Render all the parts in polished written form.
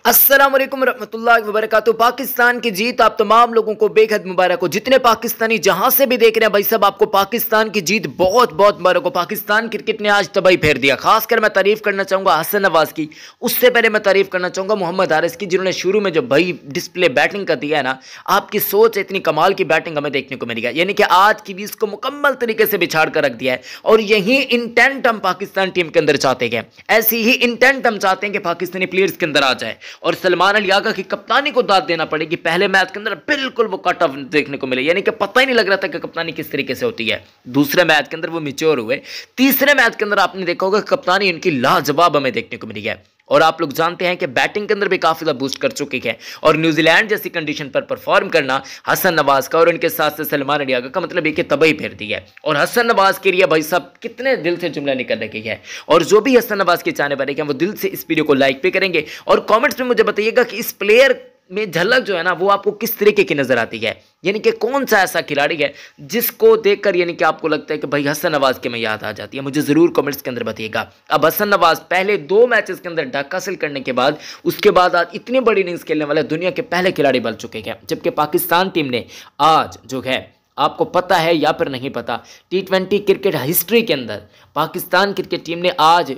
अस्सलाम वालेकुम रहमतुल्लाहि व बरकातुहू। पाकिस्तान की जीत आप तमाम लोगों को बेहद मुबारक हो। जितने पाकिस्तानी जहां से भी देख रहे हैं भाई सब, आपको पाकिस्तान की जीत बहुत बहुत मुबारक हो। पाकिस्तान क्रिकेट ने आज तबाही फेर दिया। खासकर मैं तारीफ करना चाहूंगा हसन नवाज की। उससे पहले मैं तारीफ करना चाहूंगा मोहम्मद हारिस की, जिन्होंने शुरू में जो भाई डिस्प्ले बैटिंग का दिया है ना, आपकी सोच इतनी कमाल की बैटिंग हमें देखने को मिली है। यानी कि आज की भी इसको मुकम्मल तरीके से बिछाड़ कर रख दिया है और यही इंटेंट हम पाकिस्तान टीम के अंदर चाहते हैं। ऐसी ही इंटेंट हम चाहते हैं कि पाकिस्तानी प्लेयर्स के अंदर आ जाए और सलमान अली आगा की कप्तानी को दाद देना पड़ेगी। पहले मैच के अंदर बिल्कुल वो कट ऑफ देखने को मिले, यानी कि पता ही नहीं लग रहा था कि कप्तानी किस तरीके से होती है। दूसरे मैच के अंदर वो मैच्योर हुए। तीसरे मैच के अंदर आपने देखा होगा कप्तानी उनकी लाजवाब हमें देखने को मिली है और आप लोग जानते हैं कि बैटिंग के अंदर भी काफी ज्यादा बूस्ट कर चुकी है और न्यूजीलैंड जैसी कंडीशन पर परफॉर्म करना हसन नवाज का और उनके साथ से सलमान अली आगा का मतलब एक तबाही फेर दी है। और हसन नवाज के लिए भाई साहब कितने दिल से जुमला निकल रखी है और जो भी हसन नवाज के चाहने वाले हैं वो दिल से इस वीडियो को लाइक भी करेंगे और कॉमेंट्स में मुझे बताइएगा कि इस प्लेयर में झलक जो है ना वो आपको किस तरीके की नजर आती है। यानी कि कौन सा ऐसा खिलाड़ी है जिसको देखकर यानी कि आपको लगता है कि भाई हसन नवाज के में याद आ जाती है। मुझे जरूर कमेंट्स के अंदर बताइएगा। अब हसन नवाज पहले 2 मैचेस के अंदर डक हासिल करने के बाद उसके बाद आज इतनी बड़ी इनिंग्स खेलने वाले दुनिया के पहले खिलाड़ी बन चुके हैं। जबकि पाकिस्तान टीम ने आज जो है, आपको पता है या फिर नहीं पता, T20 क्रिकेट हिस्ट्री के अंदर पाकिस्तान क्रिकेट टीम ने आज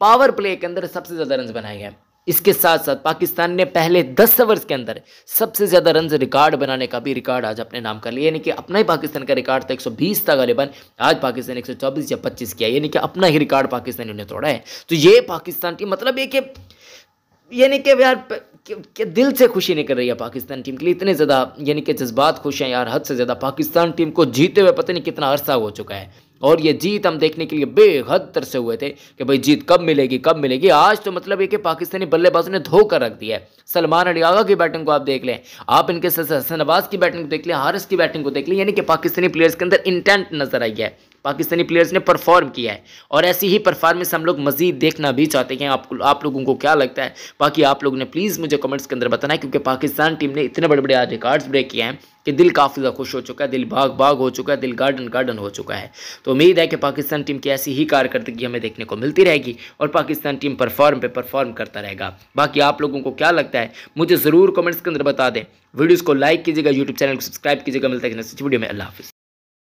पावर प्ले के अंदर सबसे ज्यादा रन बनाए हैं। इसके साथ साथ पाकिस्तान ने पहले 10 ओवर्स के अंदर सबसे ज्यादा रन रिकॉर्ड बनाने का भी रिकॉर्ड आज अपने नाम कर लिया। यानी कि अपना ही पाकिस्तान का रिकॉर्ड था 120 था गालिबन, आज पाकिस्तान 124 या 25 किया, यानी कि अपना ही रिकॉर्ड पाकिस्तान ने तोड़ा है। तो ये पाकिस्तान टीम मतलब ये कि यानी कि यार कि दिल से खुशी नहीं कर रही है पाकिस्तान टीम के लिए। इतने ज़्यादा यानी कि जज्बात खुश हैं यार, हद से ज़्यादा। पाकिस्तान टीम को जीते हुए पता नहीं कितना अरसा हो चुका है और ये जीत हम देखने के लिए बेहद तरसे हुए थे कि भाई जीत कब मिलेगी कब मिलेगी। आज तो मतलब ये कि पाकिस्तानी बल्लेबाजों ने धोकर रख दिया है। सलमान अली आगा की बैटिंग को आप देख लें, आप इनके साथ हसन नवाज की बैटिंग को देख लें, हारिस की बैटिंग को देख लें, यानी कि पाकिस्तानी प्लेयर्स के अंदर इंटेंट नजर आई है। पाकिस्तानी प्लेयर्स ने परफॉर्म किया है और ऐसी ही परफॉर्मेंस हम लोग मजीद देखना भी चाहते हैं। आप लोगों को क्या लगता है? बाकी आप लोगों ने प्लीज़ मुझे कमेंट्स के अंदर बताना है, क्योंकि पाकिस्तान टीम ने इतने बड़े बड़े आज रिकॉर्ड्स ब्रेक किए हैं कि दिल काफ़ी ज़्यादा खुश हो चुका है, दिल बाग बाग हो चुका है, दिल गार्डन गार्डन हो चुका है। तो उम्मीद है कि पाकिस्तान टीम की ऐसी ही कारकर्दगी हमें देखने को मिलती रहेगी और पाकिस्तान टीम परफॉर्म करता रहेगा। बाकी आप लोगों को क्या लगता है मुझे ज़रूर कमेंट्स के अंदर बता दें। वीडियोज़ को लाइक कीजिएगा, यूट्यूब चैनल को सब्सक्राइब कीजिएगा। मिलता है नेक्स्ट वीडियो में। अल्लाह हाफिज़।